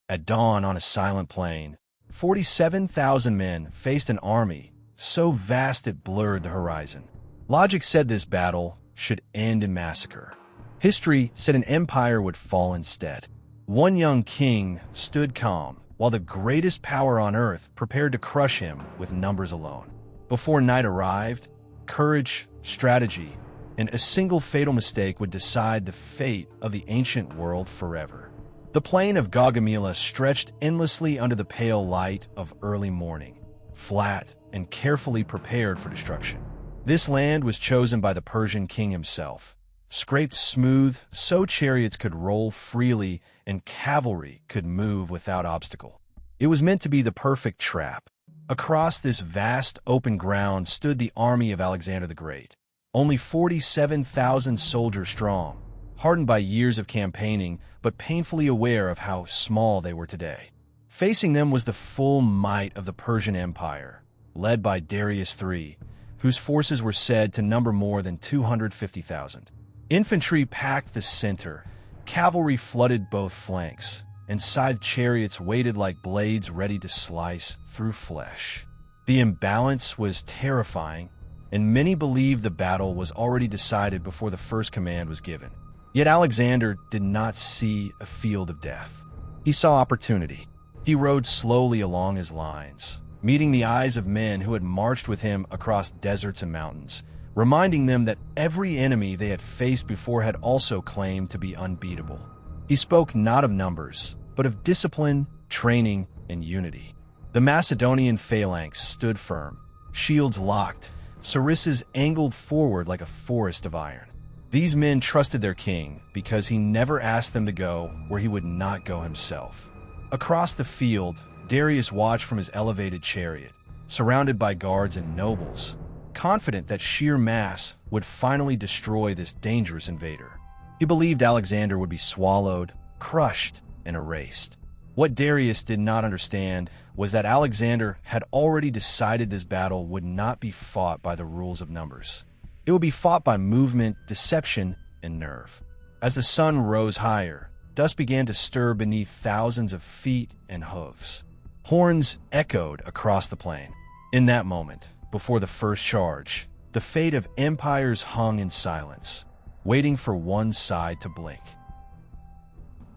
At dawn on a silent plain, 47,000 men faced an army so vast it blurred the horizon. Logic said this battle should end in massacre. History said an empire would fall instead. One young king stood calm, while the greatest power on earth prepared to crush him with numbers alone. Before night arrived, courage, strategy, and a single fatal mistake would decide the fate of the ancient world forever. The plain of Gaugamela stretched endlessly under the pale light of early morning, flat and carefully prepared for destruction. This land was chosen by the Persian king himself, scraped smooth so chariots could roll freely and cavalry could move without obstacle. It was meant to be the perfect trap. Across this vast open ground stood the army of Alexander the Great, only 47,000 soldiers strong, hardened by years of campaigning, but painfully aware of how small they were today. Facing them was the full might of the Persian Empire, led by Darius III, whose forces were said to number more than 250,000. Infantry packed the center, cavalry flooded both flanks, and scythed chariots waited like blades ready to slice through flesh. The imbalance was terrifying, and many believed the battle was already decided before the first command was given. Yet Alexander did not see a field of death. He saw opportunity. He rode slowly along his lines, meeting the eyes of men who had marched with him across deserts and mountains, reminding them that every enemy they had faced before had also claimed to be unbeatable. He spoke not of numbers, but of discipline, training, and unity. The Macedonian phalanx stood firm, shields locked, sarissas angled forward like a forest of iron. These men trusted their king because he never asked them to go where he would not go himself. Across the field, Darius watched from his elevated chariot, surrounded by guards and nobles, confident that sheer mass would finally destroy this dangerous invader. He believed Alexander would be swallowed, crushed, and erased. What Darius did not understand was that Alexander had already decided this battle would not be fought by the rules of numbers. It would be fought by movement, deception, and nerve. As the sun rose higher, dust began to stir beneath thousands of feet and hooves. Horns echoed across the plain. In that moment, before the first charge, the fate of empires hung in silence, waiting for one side to blink.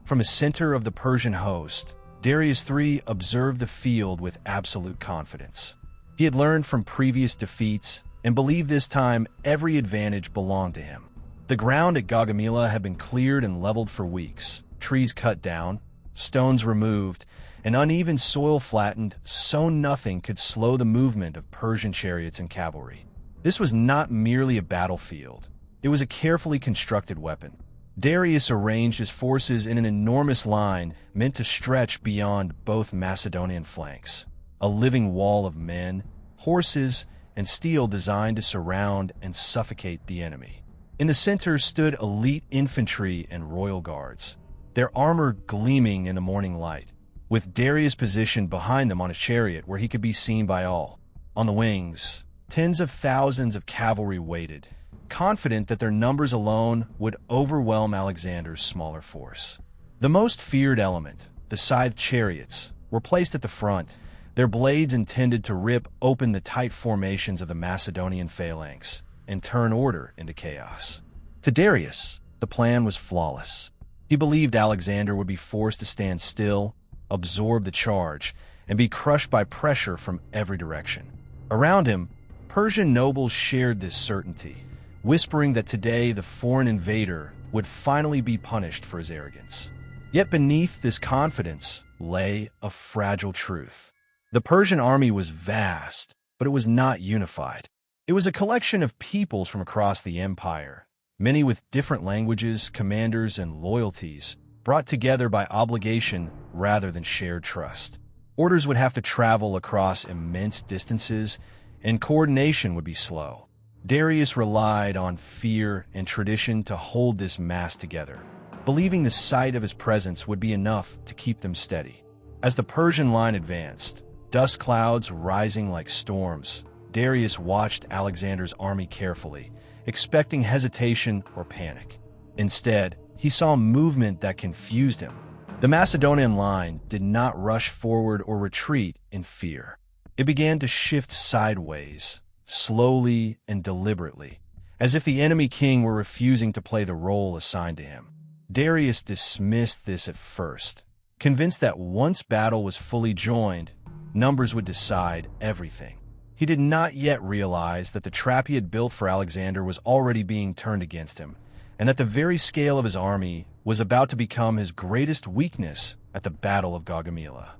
From the center of the Persian host, Darius III observed the field with absolute confidence. He had learned from previous defeats and believed this time every advantage belonged to him. The ground at Gaugamela had been cleared and leveled for weeks, trees cut down, stones removed, and uneven soil flattened so nothing could slow the movement of Persian chariots and cavalry. This was not merely a battlefield. It was a carefully constructed weapon. Darius arranged his forces in an enormous line meant to stretch beyond both Macedonian flanks, a living wall of men, horses, and steel designed to surround and suffocate the enemy. In the center stood elite infantry and royal guards, their armor gleaming in the morning light, with Darius positioned behind them on a chariot where he could be seen by all. On the wings, tens of thousands of cavalry waited, confident that their numbers alone would overwhelm Alexander's smaller force. The most feared element, the scythed chariots, were placed at the front, their blades intended to rip open the tight formations of the Macedonian phalanx and turn order into chaos. To Darius, the plan was flawless. He believed Alexander would be forced to stand still, absorb the charge, and be crushed by pressure from every direction. Around him, Persian nobles shared this certainty, whispering that today the foreign invader would finally be punished for his arrogance. Yet beneath this confidence lay a fragile truth. The Persian army was vast, but it was not unified. It was a collection of peoples from across the empire, many with different languages, commanders, and loyalties, brought together by obligation rather than shared trust. Orders would have to travel across immense distances, and coordination would be slow. Darius relied on fear and tradition to hold this mass together, believing the sight of his presence would be enough to keep them steady. As the Persian line advanced, dust clouds rising like storms, Darius watched Alexander's army carefully, expecting hesitation or panic. Instead, he saw movement that confused him. The Macedonian line did not rush forward or retreat in fear. It began to shift sideways, slowly and deliberately, as if the enemy king were refusing to play the role assigned to him. Darius dismissed this at first, convinced that once battle was fully joined, numbers would decide everything. He did not yet realize that the trap he had built for Alexander was already being turned against him, and that the very scale of his army was about to become his greatest weakness at the Battle of Gaugamela.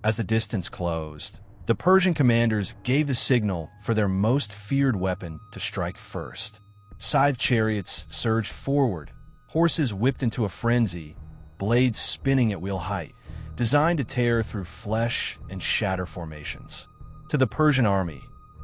As the distance closed, the Persian commanders gave the signal for their most feared weapon to strike first. Scythe chariots surged forward, horses whipped into a frenzy, blades spinning at wheel height, designed to tear through flesh and shatter formations. To the Persian army,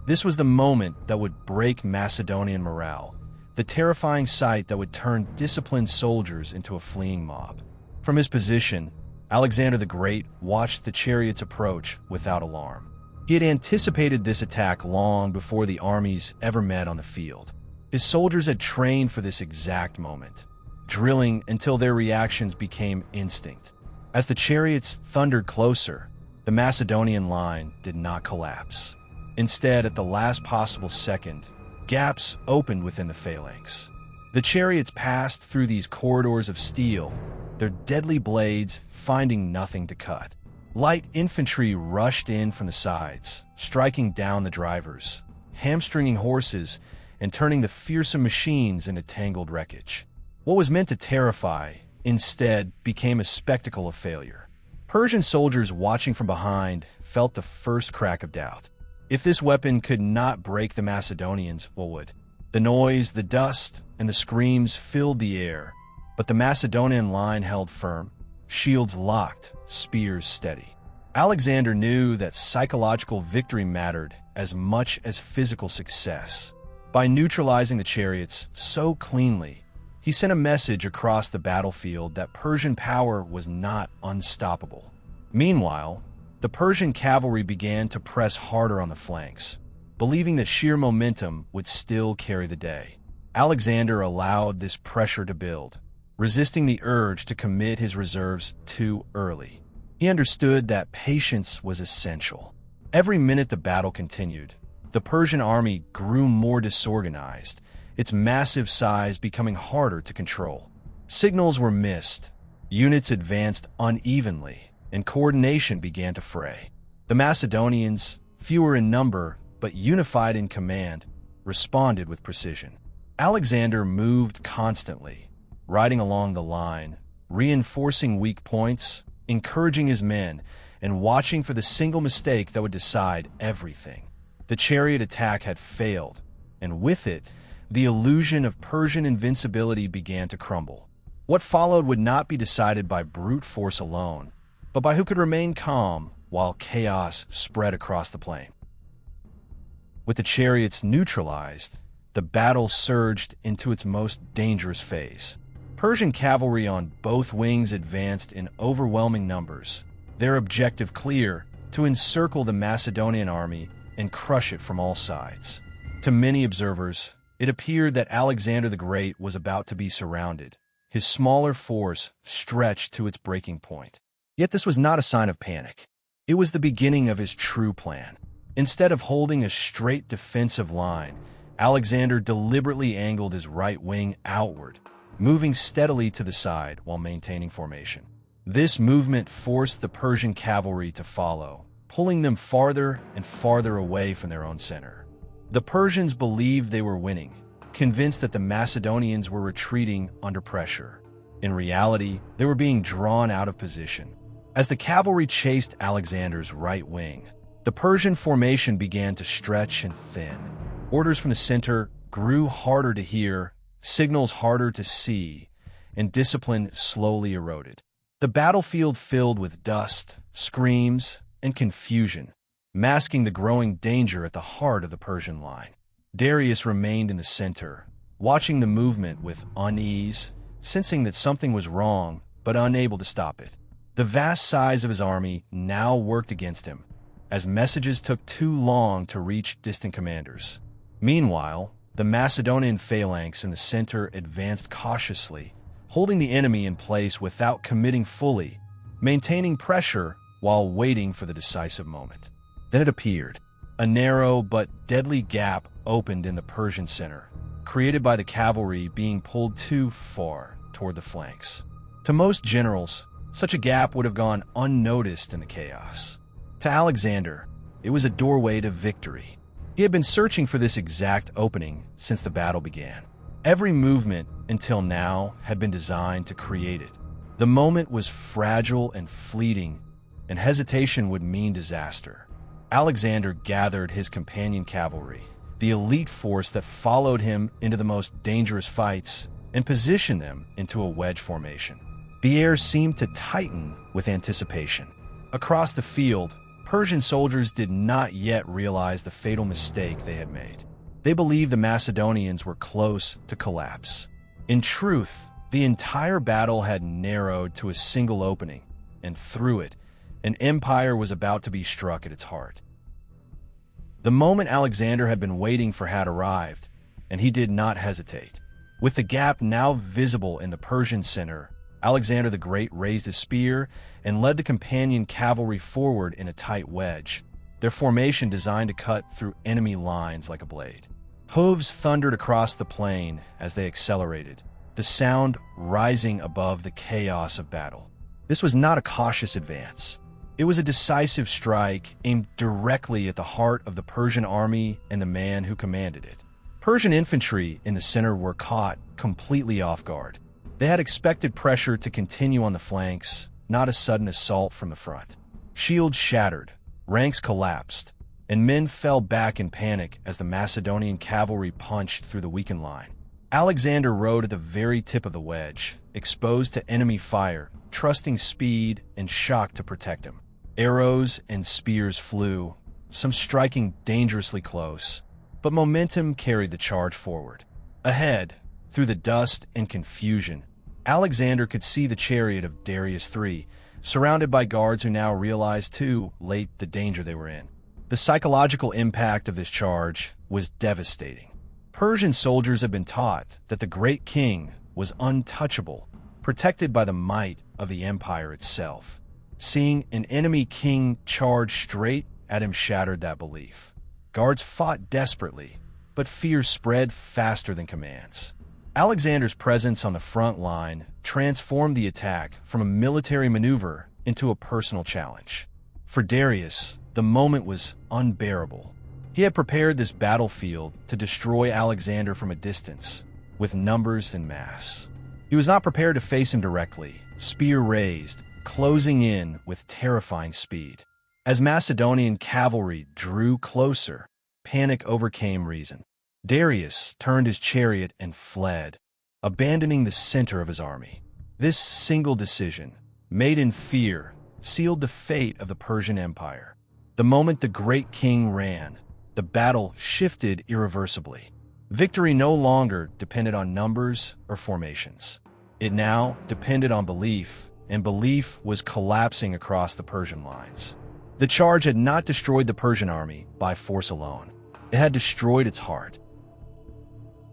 this was the moment that would break Macedonian morale, the terrifying sight that would turn disciplined soldiers into a fleeing mob. From his position, Alexander the Great watched the chariots approach without alarm. He had anticipated this attack long before the armies ever met on the field. His soldiers had trained for this exact moment, drilling until their reactions became instinct. As the chariots thundered closer, the Macedonian line did not collapse. Instead, at the last possible second, gaps opened within the phalanx. The chariots passed through these corridors of steel, their deadly blades finding nothing to cut. Light infantry rushed in from the sides, striking down the drivers, hamstringing horses, and turning the fearsome machines into tangled wreckage. What was meant to terrify, instead, became a spectacle of failure. Persian soldiers watching from behind felt the first crack of doubt. If this weapon could not break the Macedonians, what would? The noise, the dust, and the screams filled the air, but the Macedonian line held firm, shields locked, spears steady. Alexander knew that psychological victory mattered as much as physical success. By neutralizing the chariots so cleanly, he sent a message across the battlefield that Persian power was not unstoppable. Meanwhile, the Persian cavalry began to press harder on the flanks, believing that sheer momentum would still carry the day. Alexander allowed this pressure to build, resisting the urge to commit his reserves too early. He understood that patience was essential. Every minute the battle continued, the Persian army grew more disorganized, its massive size becoming harder to control. Signals were missed, units advanced unevenly, and coordination began to fray. The Macedonians, fewer in number but unified in command, responded with precision. Alexander moved constantly, riding along the line, reinforcing weak points, encouraging his men, and watching for the single mistake that would decide everything. The chariot attack had failed, and with it, the illusion of Persian invincibility began to crumble. What followed would not be decided by brute force alone, but by who could remain calm while chaos spread across the plain. With the chariots neutralized, the battle surged into its most dangerous phase. Persian cavalry on both wings advanced in overwhelming numbers, their objective clear: to encircle the Macedonian army and crush it from all sides. To many observers, it appeared that Alexander the Great was about to be surrounded, his smaller force stretched to its breaking point. Yet this was not a sign of panic. It was the beginning of his true plan. Instead of holding a straight defensive line, Alexander deliberately angled his right wing outward, moving steadily to the side while maintaining formation. This movement forced the Persian cavalry to follow, pulling them farther and farther away from their own center. The Persians believed they were winning, convinced that the Macedonians were retreating under pressure. In reality, they were being drawn out of position. As the cavalry chased Alexander's right wing, the Persian formation began to stretch and thin. Orders from the center grew harder to hear, signals harder to see, and discipline slowly eroded. The battlefield filled with dust, screams, and confusion, masking the growing danger at the heart of the Persian line. Darius remained in the center, watching the movement with unease, sensing that something was wrong, but unable to stop it. The vast size of his army now worked against him, as messages took too long to reach distant commanders. Meanwhile, the Macedonian phalanx in the center advanced cautiously, holding the enemy in place without committing fully, maintaining pressure while waiting for the decisive moment. Then it appeared. A narrow but deadly gap opened in the Persian center, created by the cavalry being pulled too far toward the flanks. To most generals, such a gap would have gone unnoticed in the chaos. To Alexander, it was a doorway to victory. He had been searching for this exact opening since the battle began. Every movement until now had been designed to create it. The moment was fragile and fleeting, and hesitation would mean disaster. Alexander gathered his companion cavalry, the elite force that followed him into the most dangerous fights, and positioned them into a wedge formation. The air seemed to tighten with anticipation. Across the field, Persian soldiers did not yet realize the fatal mistake they had made. They believed the Macedonians were close to collapse. In truth, the entire battle had narrowed to a single opening, and through it, an empire was about to be struck at its heart. The moment Alexander had been waiting for had arrived, and he did not hesitate. With the gap now visible in the Persian center, Alexander the Great raised his spear and led the companion cavalry forward in a tight wedge, their formation designed to cut through enemy lines like a blade. Hooves thundered across the plain as they accelerated, the sound rising above the chaos of battle. This was not a cautious advance. It was a decisive strike aimed directly at the heart of the Persian army and the man who commanded it. Persian infantry in the center were caught completely off guard. They had expected pressure to continue on the flanks, not a sudden assault from the front. Shields shattered, ranks collapsed, and men fell back in panic as the Macedonian cavalry punched through the weakened line. Alexander rode at the very tip of the wedge, exposed to enemy fire, trusting speed and shock to protect him. Arrows and spears flew, some striking dangerously close, but momentum carried the charge forward. Ahead, through the dust and confusion, Alexander could see the chariot of Darius III, surrounded by guards who now realized too late the danger they were in. The psychological impact of this charge was devastating. Persian soldiers had been taught that the great king was untouchable, protected by the might of the empire itself. Seeing an enemy king charge straight at him shattered that belief. Guards fought desperately, but fear spread faster than commands. Alexander's presence on the front line transformed the attack from a military maneuver into a personal challenge. For Darius, the moment was unbearable. He had prepared this battlefield to destroy Alexander from a distance, with numbers and mass. He was not prepared to face him directly, spear raised, closing in with terrifying speed. As Macedonian cavalry drew closer, panic overcame reason. Darius turned his chariot and fled, abandoning the center of his army. This single decision, made in fear, sealed the fate of the Persian Empire. The moment the great king ran, the battle shifted irreversibly. Victory no longer depended on numbers or formations. It now depended on belief, and belief was collapsing across the Persian lines. The charge had not destroyed the Persian army by force alone. It had destroyed its heart.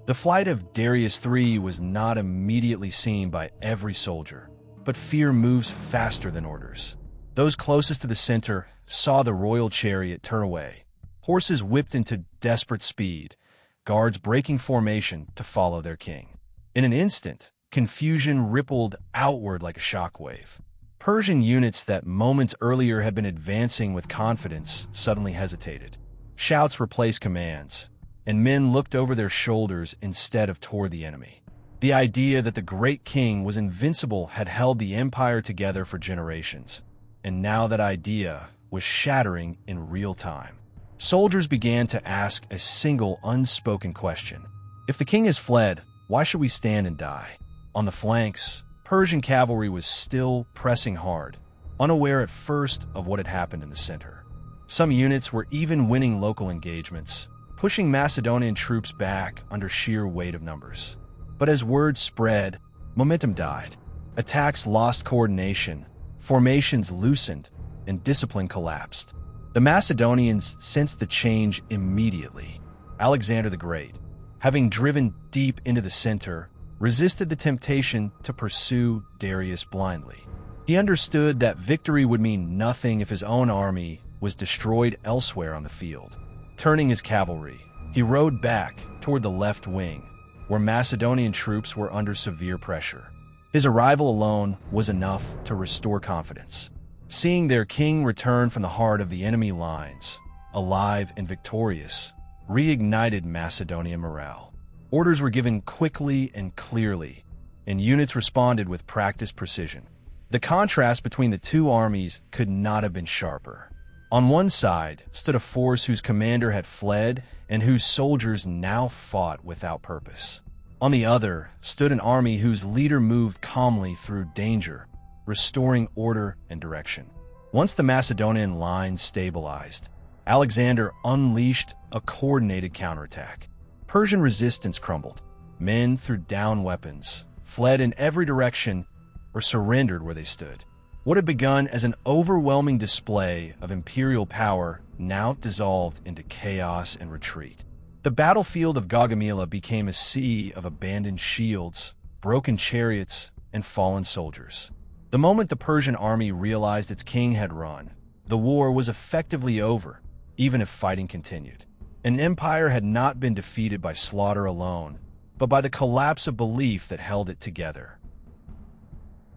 The flight of Darius III was not immediately seen by every soldier, but fear moves faster than orders. Those closest to the center saw the royal chariot turn away, horses whipped into desperate speed, guards breaking formation to follow their king. In an instant, confusion rippled outward like a shockwave. Persian units that moments earlier had been advancing with confidence suddenly hesitated. Shouts replaced commands, and men looked over their shoulders instead of toward the enemy. The idea that the great king was invincible had held the empire together for generations, and now that idea was shattering in real time. Soldiers began to ask a single unspoken question. If the king has fled, why should we stand and die? On the flanks, Persian cavalry was still pressing hard, unaware at first of what had happened in the center. Some units were even winning local engagements, pushing Macedonian troops back under sheer weight of numbers. But as word spread, momentum died. Attacks lost coordination, formations loosened, and discipline collapsed. The Macedonians sensed the change immediately. Alexander the Great, having driven deep into the center, resisted the temptation to pursue Darius blindly. He understood that victory would mean nothing if his own army was destroyed elsewhere on the field. Turning his cavalry, he rode back toward the left wing, where Macedonian troops were under severe pressure. His arrival alone was enough to restore confidence. Seeing their king return from the heart of the enemy lines, alive and victorious, reignited Macedonian morale. Orders were given quickly and clearly, and units responded with practiced precision. The contrast between the two armies could not have been sharper. On one side stood a force whose commander had fled and whose soldiers now fought without purpose. On the other stood an army whose leader moved calmly through danger, restoring order and direction. Once the Macedonian lines stabilized, Alexander unleashed a coordinated counterattack. Persian resistance crumbled. Men threw down weapons, fled in every direction, or surrendered where they stood. What had begun as an overwhelming display of imperial power now dissolved into chaos and retreat. The battlefield of Gaugamela became a sea of abandoned shields, broken chariots, and fallen soldiers. The moment the Persian army realized its king had run, the war was effectively over, even if fighting continued. An empire had not been defeated by slaughter alone, but by the collapse of belief that held it together.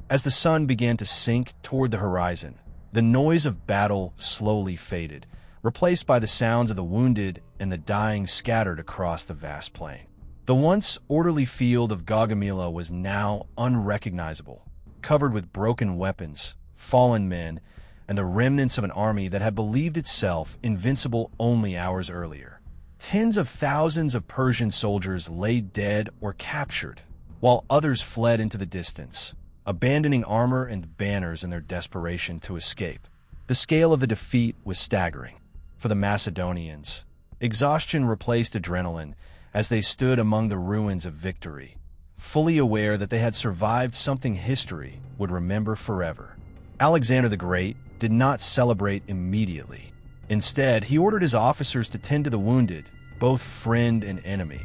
As the sun began to sink toward the horizon, the noise of battle slowly faded, replaced by the sounds of the wounded and the dying scattered across the vast plain. The once orderly field of Gaugamela was now unrecognizable, covered with broken weapons, fallen men, and the remnants of an army that had believed itself invincible only hours earlier. Tens of thousands of Persian soldiers lay dead or captured, while others fled into the distance, abandoning armor and banners in their desperation to escape. The scale of the defeat was staggering. For the Macedonians, exhaustion replaced adrenaline as they stood among the ruins of victory, fully aware that they had survived something history would remember forever. Alexander the Great did not celebrate immediately. Instead, he ordered his officers to tend to the wounded, both friend and enemy,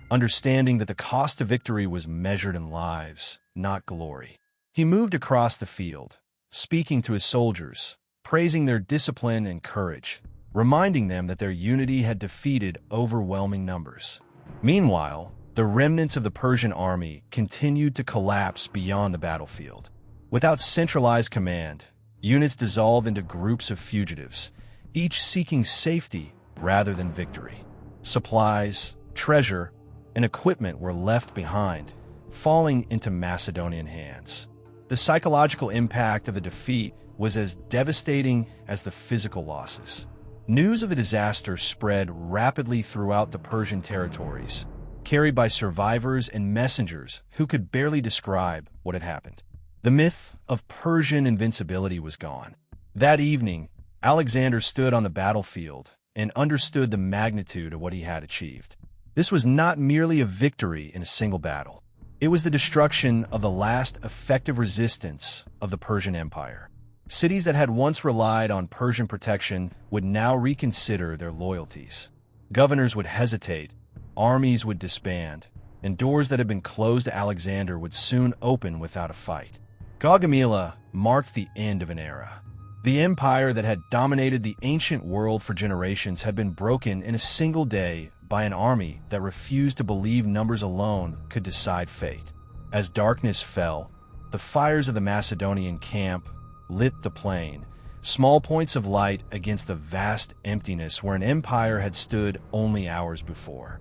understanding that the cost of victory was measured in lives, not glory. He moved across the field, speaking to his soldiers, praising their discipline and courage, reminding them that their unity had defeated overwhelming numbers. Meanwhile, the remnants of the Persian army continued to collapse beyond the battlefield. Without centralized command, units dissolved into groups of fugitives, each seeking safety rather than victory. Supplies, treasure, and equipment were left behind, falling into Macedonian hands. The psychological impact of the defeat was as devastating as the physical losses. News of the disaster spread rapidly throughout the Persian territories, carried by survivors and messengers who could barely describe what had happened. The myth of Persian invincibility was gone. That evening, Alexander stood on the battlefield and understood the magnitude of what he had achieved. This was not merely a victory in a single battle. It was the destruction of the last effective resistance of the Persian Empire. Cities that had once relied on Persian protection would now reconsider their loyalties. Governors would hesitate, armies would disband, and doors that had been closed to Alexander would soon open without a fight. Gaugamela marked the end of an era. The empire that had dominated the ancient world for generations had been broken in a single day by an army that refused to believe numbers alone could decide fate. As darkness fell, the fires of the Macedonian camp lit the plain, small points of light against the vast emptiness where an empire had stood only hours before.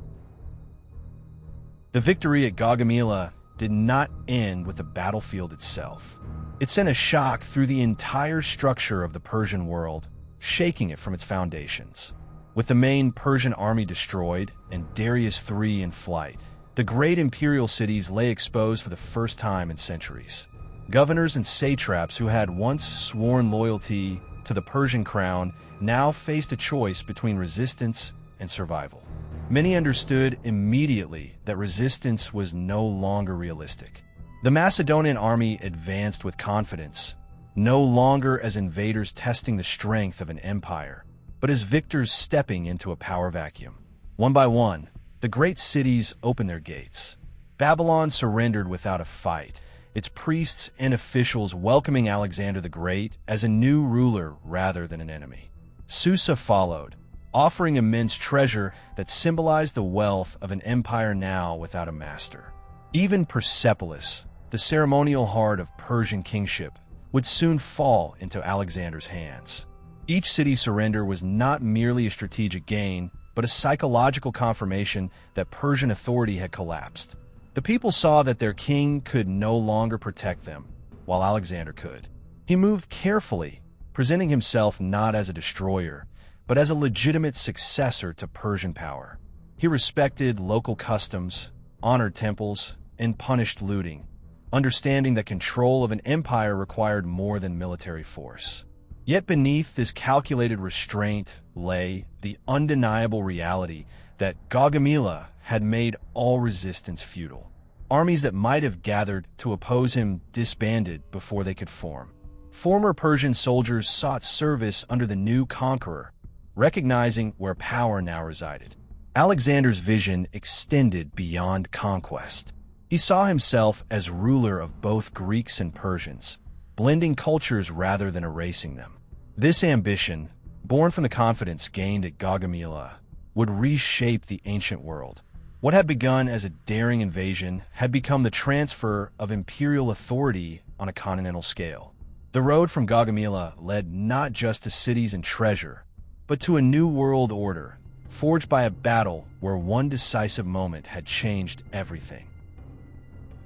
The victory at Gaugamela did not end with the battlefield itself. It sent a shock through the entire structure of the Persian world, shaking it from its foundations. With the main Persian army destroyed and Darius III in flight, the great imperial cities lay exposed for the first time in centuries. Governors and satraps who had once sworn loyalty to the Persian crown now faced a choice between resistance and survival. Many understood immediately that resistance was no longer realistic. The Macedonian army advanced with confidence, no longer as invaders testing the strength of an empire, but as victors stepping into a power vacuum. One by one, the great cities opened their gates. Babylon surrendered without a fight, its priests and officials welcoming Alexander the Great as a new ruler rather than an enemy. Susa followed, offering immense treasure that symbolized the wealth of an empire now without a master. Even Persepolis, the ceremonial heart of Persian kingship, would soon fall into Alexander's hands. Each city surrender was not merely a strategic gain, but a psychological confirmation that Persian authority had collapsed. The people saw that their king could no longer protect them, while Alexander could. He moved carefully, presenting himself not as a destroyer, but as a legitimate successor to Persian power. He respected local customs, honored temples, and punished looting, understanding that control of an empire required more than military force. Yet beneath this calculated restraint lay the undeniable reality that Gaugamela had made all resistance futile. Armies that might have gathered to oppose him disbanded before they could form. Former Persian soldiers sought service under the new conqueror, recognizing where power now resided. Alexander's vision extended beyond conquest. He saw himself as ruler of both Greeks and Persians, blending cultures rather than erasing them. This ambition, born from the confidence gained at Gaugamela, would reshape the ancient world. What had begun as a daring invasion had become the transfer of imperial authority on a continental scale. The road from Gaugamela led not just to cities and treasure, but to a new world order, forged by a battle where one decisive moment had changed everything.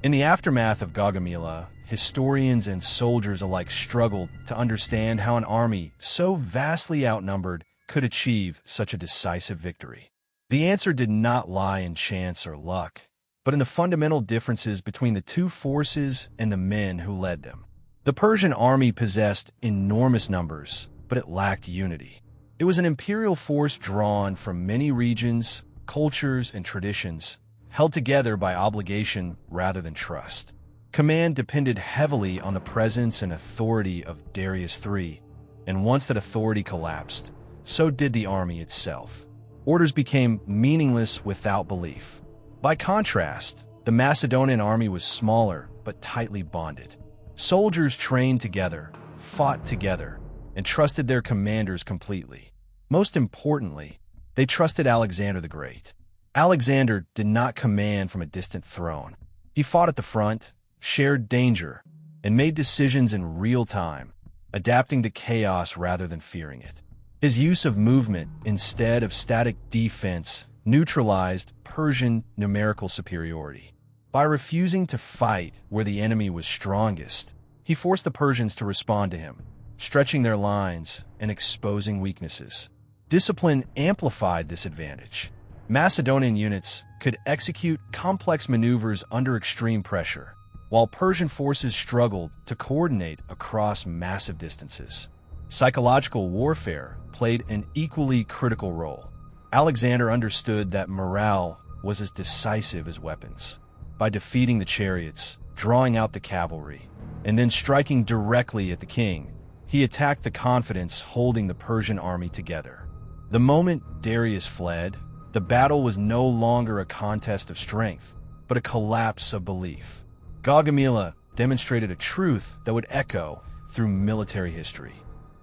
In the aftermath of Gaugamela, historians and soldiers alike struggled to understand how an army so vastly outnumbered could achieve such a decisive victory. The answer did not lie in chance or luck, but in the fundamental differences between the two forces and the men who led them. The Persian army possessed enormous numbers, but it lacked unity. It was an imperial force drawn from many regions, cultures, and traditions, held together by obligation rather than trust. Command depended heavily on the presence and authority of Darius III, and once that authority collapsed, so did the army itself. Orders became meaningless without belief. By contrast, the Macedonian army was smaller but tightly bonded. Soldiers trained together, fought together, and trusted their commanders completely. Most importantly, they trusted Alexander the Great. Alexander did not command from a distant throne. He fought at the front, shared danger, and made decisions in real time, adapting to chaos rather than fearing it. His use of movement instead of static defense neutralized Persian numerical superiority. By refusing to fight where the enemy was strongest, he forced the Persians to respond to him, stretching their lines and exposing weaknesses. Discipline amplified this advantage. Macedonian units could execute complex maneuvers under extreme pressure, while Persian forces struggled to coordinate across massive distances. Psychological warfare played an equally critical role. Alexander understood that morale was as decisive as weapons. By defeating the chariots, drawing out the cavalry, and then striking directly at the king, he attacked the confidence holding the Persian army together. The moment Darius fled, the battle was no longer a contest of strength, but a collapse of belief. Gaugamela demonstrated a truth that would echo through military history.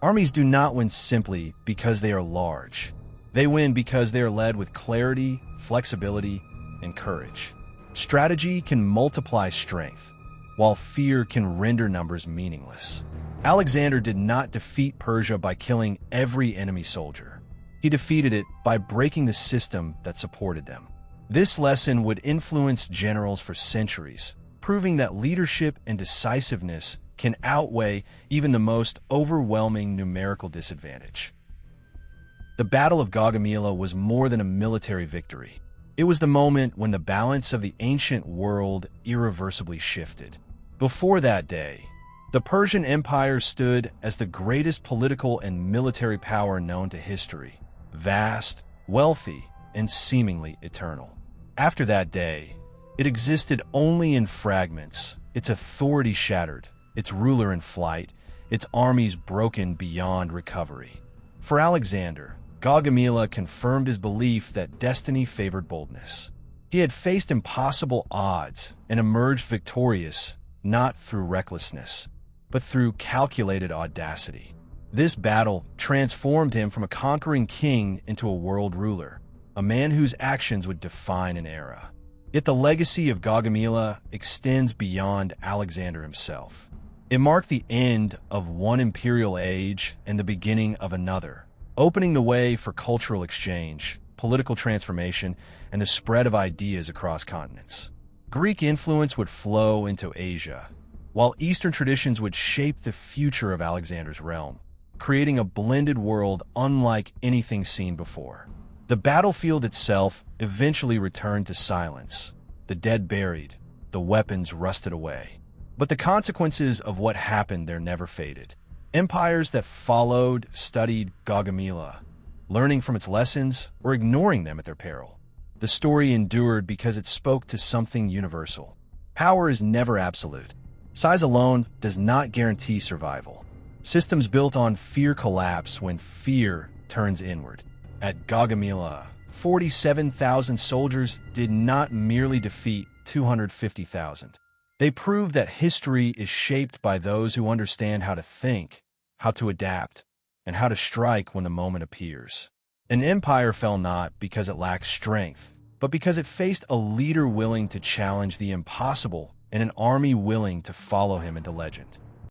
Armies do not win simply because they are large. They win because they are led with clarity, flexibility, and courage. Strategy can multiply strength, while fear can render numbers meaningless. Alexander did not defeat Persia by killing every enemy soldier. He defeated it by breaking the system that supported them. This lesson would influence generals for centuries, proving that leadership and decisiveness can outweigh even the most overwhelming numerical disadvantage. The Battle of Gaugamela was more than a military victory. It was the moment when the balance of the ancient world irreversibly shifted. Before that day, the Persian Empire stood as the greatest political and military power known to history, vast, wealthy, and seemingly eternal. After that day, it existed only in fragments, its authority shattered, its ruler in flight, its armies broken beyond recovery. For Alexander, Gaugamela confirmed his belief that destiny favored boldness. He had faced impossible odds and emerged victorious, not through recklessness, but through calculated audacity. This battle transformed him from a conquering king into a world ruler, a man whose actions would define an era. Yet the legacy of Gaugamela extends beyond Alexander himself. It marked the end of one imperial age and the beginning of another, opening the way for cultural exchange, political transformation, and the spread of ideas across continents. Greek influence would flow into Asia, while Eastern traditions would shape the future of Alexander's realm, creating a blended world unlike anything seen before. The battlefield itself eventually returned to silence, the dead buried, the weapons rusted away. But the consequences of what happened there never faded. Empires that followed studied Gaugamela, learning from its lessons or ignoring them at their peril. The story endured because it spoke to something universal. Power is never absolute. Size alone does not guarantee survival. Systems built on fear collapse when fear turns inward. At Gaugamela, 47,000 soldiers did not merely defeat 250,000. They proved that history is shaped by those who understand how to think, how to adapt, and how to strike when the moment appears. An empire fell not because it lacked strength, but because it faced a leader willing to challenge the impossible and an army willing to follow him into legend.